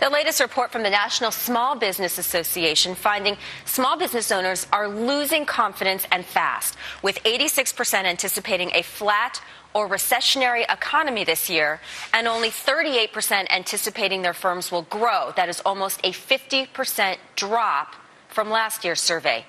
The latest report from the National Small Business Association finding small business owners are losing confidence and fast, with 86% anticipating a flat or recessionary economy this year, and only 38% anticipating their firms will grow. That is almost a 50% drop from last year's survey.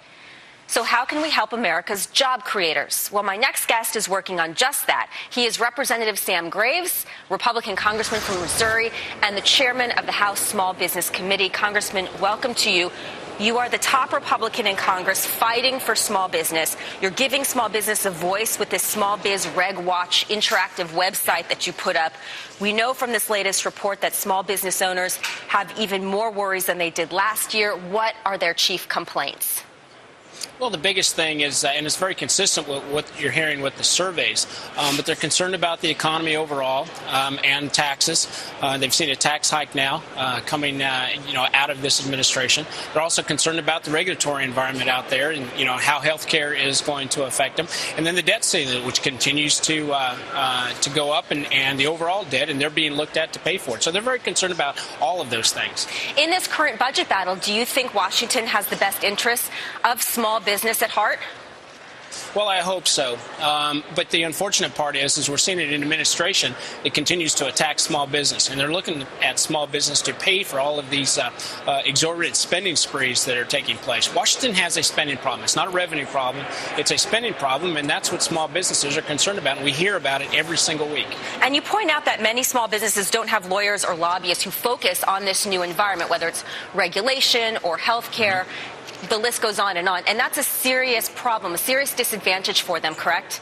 So how can we help America's job creators? Well, my next guest is working on just that. He is Representative Sam Graves, Republican congressman from Missouri, and the chairman of the House Small Business Committee. Congressman, welcome to you. You are the top Republican in Congress fighting for small business. You're giving small business a voice with this Small Biz Reg Watch interactive website that you put up. We know from this latest report that small business owners have even more worries than they did last year. What are their chief complaints? Well, the biggest thing is, and it's very consistent with what you're hearing with the surveys, but they're concerned about the economy overall and taxes. They've seen a tax hike now coming, out of this administration. They're also concerned about the regulatory environment out there and, how health care is going to affect them. And then the debt ceiling, which continues to go up, and the overall debt, and they're being looked at to pay for it. So they're very concerned about all of those things. In this current budget battle, do you think Washington has the best interests of small business at heart? Well, I hope so. But the unfortunate part is we're seeing it in administration that continues to attack small business. And they're looking at small business to pay for all of these exorbitant spending sprees that are taking place. Washington has a spending problem. It's not a revenue problem. It's a spending problem, and that's what small businesses are concerned about. And we hear about it every single week. And you point out that many small businesses don't have lawyers or lobbyists who focus on this new environment, whether it's regulation or health care. The list goes on. And that's a serious problem, a serious disadvantage for them, correct?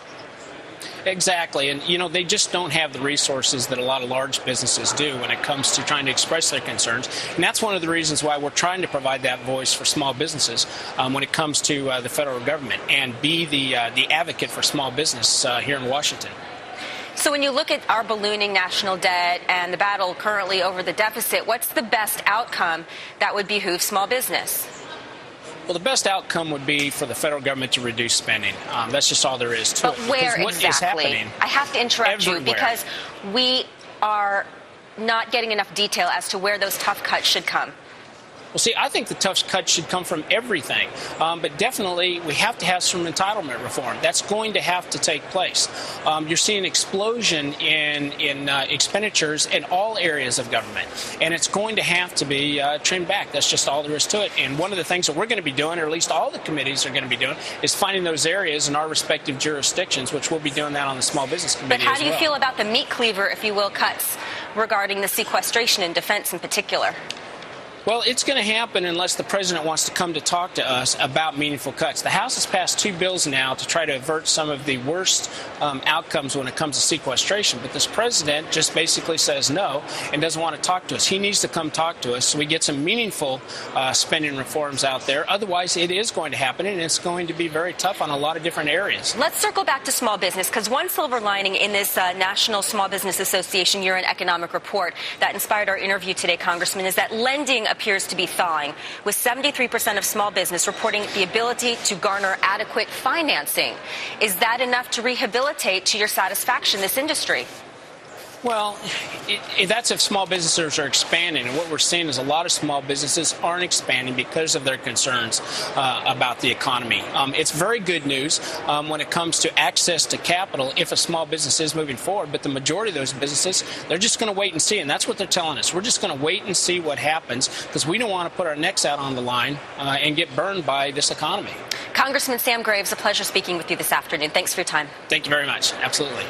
Exactly. And, they just don't have the resources that a lot of large businesses do when it comes to trying to express their concerns. And that's one of the reasons why we're trying to provide that voice for small businesses when it comes to the federal government and be the advocate for small business here in Washington. So when you look at our ballooning national debt and the battle currently over the deficit, what's the best outcome that would behoove small business? Well, the best outcome would be for the federal government to reduce spending. That's just all there is to it. But where exactly? I have to interrupt you because we are not getting enough detail as to where those tough cuts should come. Well, see, I think the tough cuts should come from everything. But definitely, we have to have some entitlement reform. That's going to have to take place. You're seeing an explosion in expenditures in all areas of government. And it's going to have to be trimmed back. That's just all there is to it. And one of the things that we're going to be doing, or at least all the committees are going to be doing, is finding those areas in our respective jurisdictions, which we'll be doing that on the Small Business Committee as well. But how do you feel about the meat cleaver, if you will, cuts regarding the sequestration and defense in particular? Well, it's going to happen unless the president wants to come to talk to us about meaningful cuts. The House has passed 2 bills now to try to avert some of the worst outcomes when it comes to sequestration. But this president just basically says no and doesn't want to talk to us. He needs to come talk to us so we get some meaningful spending reforms out there. Otherwise, it is going to happen, and it's going to be very tough on a lot of different areas. Let's circle back to small business, because one silver lining in this National Small Business Association year-end economic report that inspired our interview today, Congressman, is that lending appears to be thawing, with 73% of small business reporting the ability to garner adequate financing. Is that enough to rehabilitate to your satisfaction this industry? Well, that's if small businesses are expanding. And what we're seeing is a lot of small businesses aren't expanding because of their concerns about the economy. It's very good news when it comes to access to capital if a small business is moving forward. But the majority of those businesses, they're just going to wait and see. And that's what they're telling us. We're just going to wait and see what happens because we don't want to put our necks out on the line and get burned by this economy. Congressman Sam Graves, a pleasure speaking with you this afternoon. Thanks for your time. Thank you very much. Absolutely.